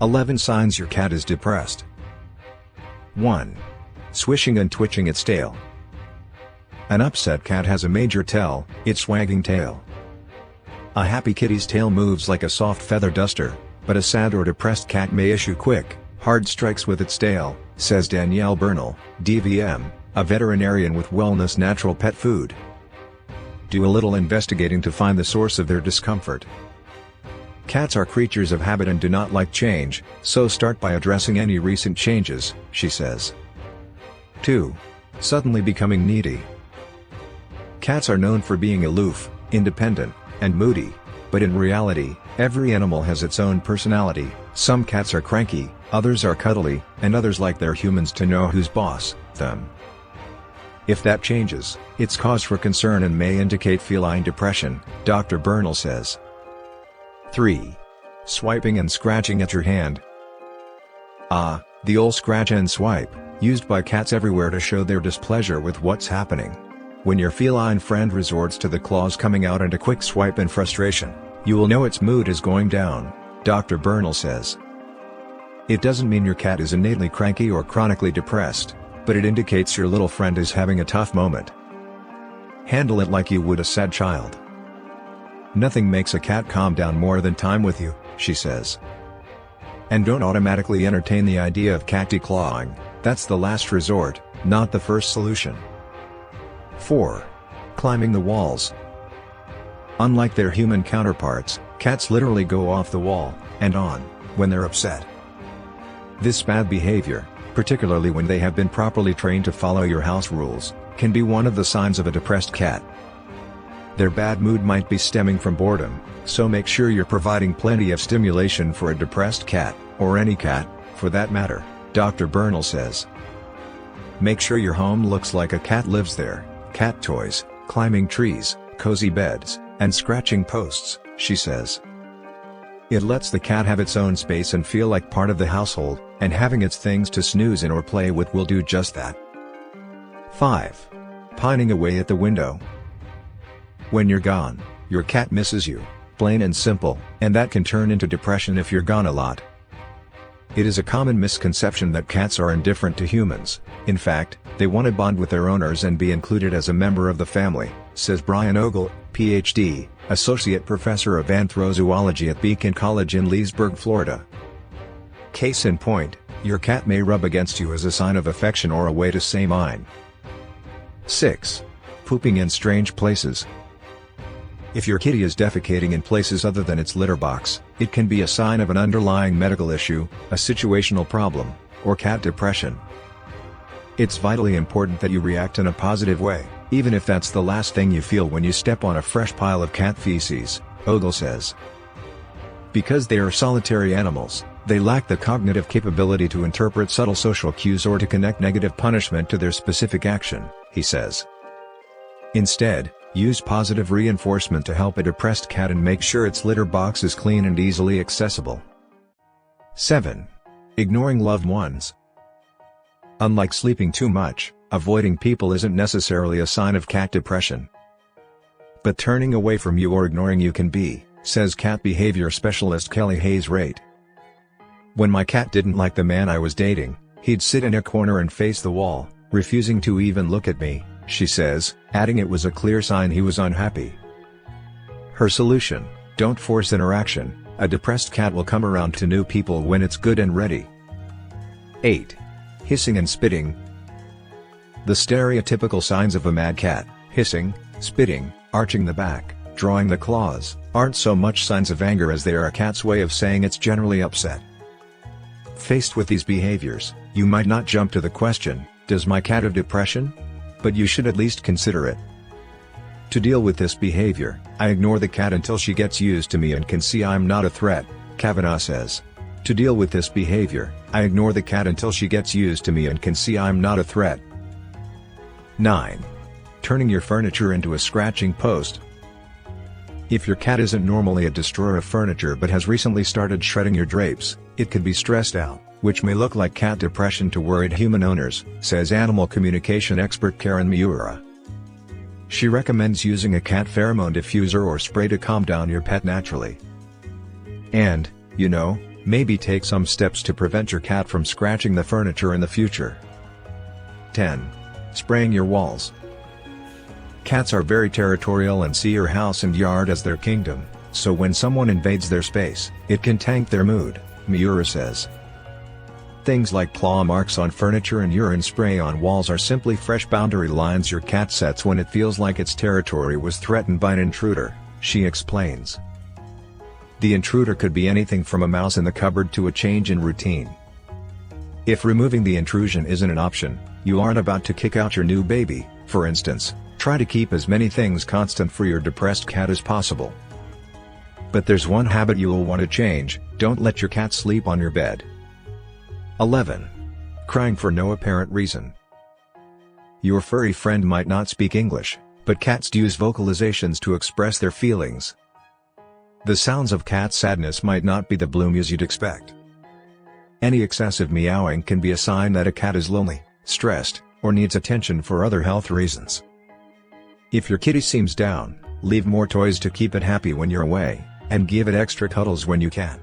11 signs your cat is depressed. 1. Swishing and twitching its tail. An upset cat has a major tell, its wagging tail. A happy kitty's tail moves like a soft feather duster, but a sad or depressed cat may issue quick, hard strikes with its tail, says Danielle Bernal, DVM, a veterinarian with Wellness Natural Pet Food. Do a little investigating to find the source of their discomfort. Cats are creatures of habit and do not like change, so start by addressing any recent changes, she says. 2. Suddenly becoming needy. Cats are known for being aloof, independent, and moody, but in reality, every animal has its own personality. Some cats are cranky, others are cuddly, and others like their humans to know who's boss, them. If that changes, it's cause for concern and may indicate feline depression, Dr. Bernal says. 3. Swiping and scratching at your hand. The old scratch and swipe, used by cats everywhere to show their displeasure with what's happening. When your feline friend resorts to the claws coming out and a quick swipe in frustration, you will know its mood is going down, Dr. Bernal says. It doesn't mean your cat is innately cranky or chronically depressed, but it indicates your little friend is having a tough moment. Handle it like you would a sad child. Nothing makes a cat calm down more than time with you, she says. And don't automatically entertain the idea of cat declawing, that's the last resort, not the first solution. 4. Climbing the walls. Unlike their human counterparts, cats literally go off the wall, and on, when they're upset. This bad behavior, particularly when they have been properly trained to follow your house rules, can be one of the signs of a depressed cat. Their bad mood might be stemming from boredom, so make sure you're providing plenty of stimulation for a depressed cat, or any cat, for that matter, Dr. Bernal says. Make sure your home looks like a cat lives there, cat toys, climbing trees, cozy beds, and scratching posts, she says. It lets the cat have its own space and feel like part of the household, and having its things to snooze in or play with will do just that. 5. Pining away at the window. When you're gone, your cat misses you, plain and simple, and that can turn into depression if you're gone a lot. It is a common misconception that cats are indifferent to humans. In fact, they want to bond with their owners and be included as a member of the family, says Brian Ogle, Ph.D., Associate Professor of Anthrozoology at Beacon College in Leesburg, Florida. Case in point, your cat may rub against you as a sign of affection or a way to say mine. 6. Pooping in strange places. If your kitty is defecating in places other than its litter box, it can be a sign of an underlying medical issue, a situational problem, or cat depression. It's vitally important that you react in a positive way, even if that's the last thing you feel when you step on a fresh pile of cat feces, Ogle says. Because they are solitary animals, they lack the cognitive capability to interpret subtle social cues or to connect negative punishment to their specific action, he says. Instead, use positive reinforcement to help a depressed cat and make sure its litter box is clean and easily accessible. 7. Ignoring loved ones. Unlike sleeping too much, avoiding people isn't necessarily a sign of cat depression. But turning away from you or ignoring you can be, says cat behavior specialist Kelly Hayes-Raitt. When my cat didn't like the man I was dating, he'd sit in a corner and face the wall, refusing to even look at me, she says, adding it was a clear sign he was unhappy. Her solution: don't force interaction, a depressed cat will come around to new people when it's good and ready. 8. Hissing and spitting. The stereotypical signs of a mad cat, hissing, spitting, arching the back, drawing the claws, aren't so much signs of anger as they are a cat's way of saying it's generally upset. Faced with these behaviors, you might not jump to the question, does my cat have depression? But you should at least consider it. To deal with this behavior, I ignore the cat until she gets used to me and can see I'm not a threat, Kavanaugh says. To deal with this behavior, I ignore the cat until she gets used to me and can see I'm not a threat. 9. Turning your furniture into a scratching post. If your cat isn't normally a destroyer of furniture but has recently started shredding your drapes, it could be stressed out, which may look like cat depression to worried human owners, says animal communication expert Karen Miura. She recommends using a cat pheromone diffuser or spray to calm down your pet naturally. And, Maybe take some steps to prevent your cat from scratching the furniture in the future. 10. Spraying your walls. Cats are very territorial and see your house and yard as their kingdom, so when someone invades their space, it can tank their mood, Miura says. Things like claw marks on furniture and urine spray on walls are simply fresh boundary lines your cat sets when it feels like its territory was threatened by an intruder, she explains. The intruder could be anything from a mouse in the cupboard to a change in routine. If removing the intrusion isn't an option, you aren't about to kick out your new baby, for instance, try to keep as many things constant for your depressed cat as possible. But there's one habit you'll want to change: don't let your cat sleep on your bed. 11. Crying for no apparent reason. Your furry friend might not speak English, but cats use vocalizations to express their feelings. The sounds of cat sadness might not be the bloomies you'd expect. Any excessive meowing can be a sign that a cat is lonely, stressed, or needs attention for other health reasons. If your kitty seems down, leave more toys to keep it happy when you're away, and give it extra cuddles when you can.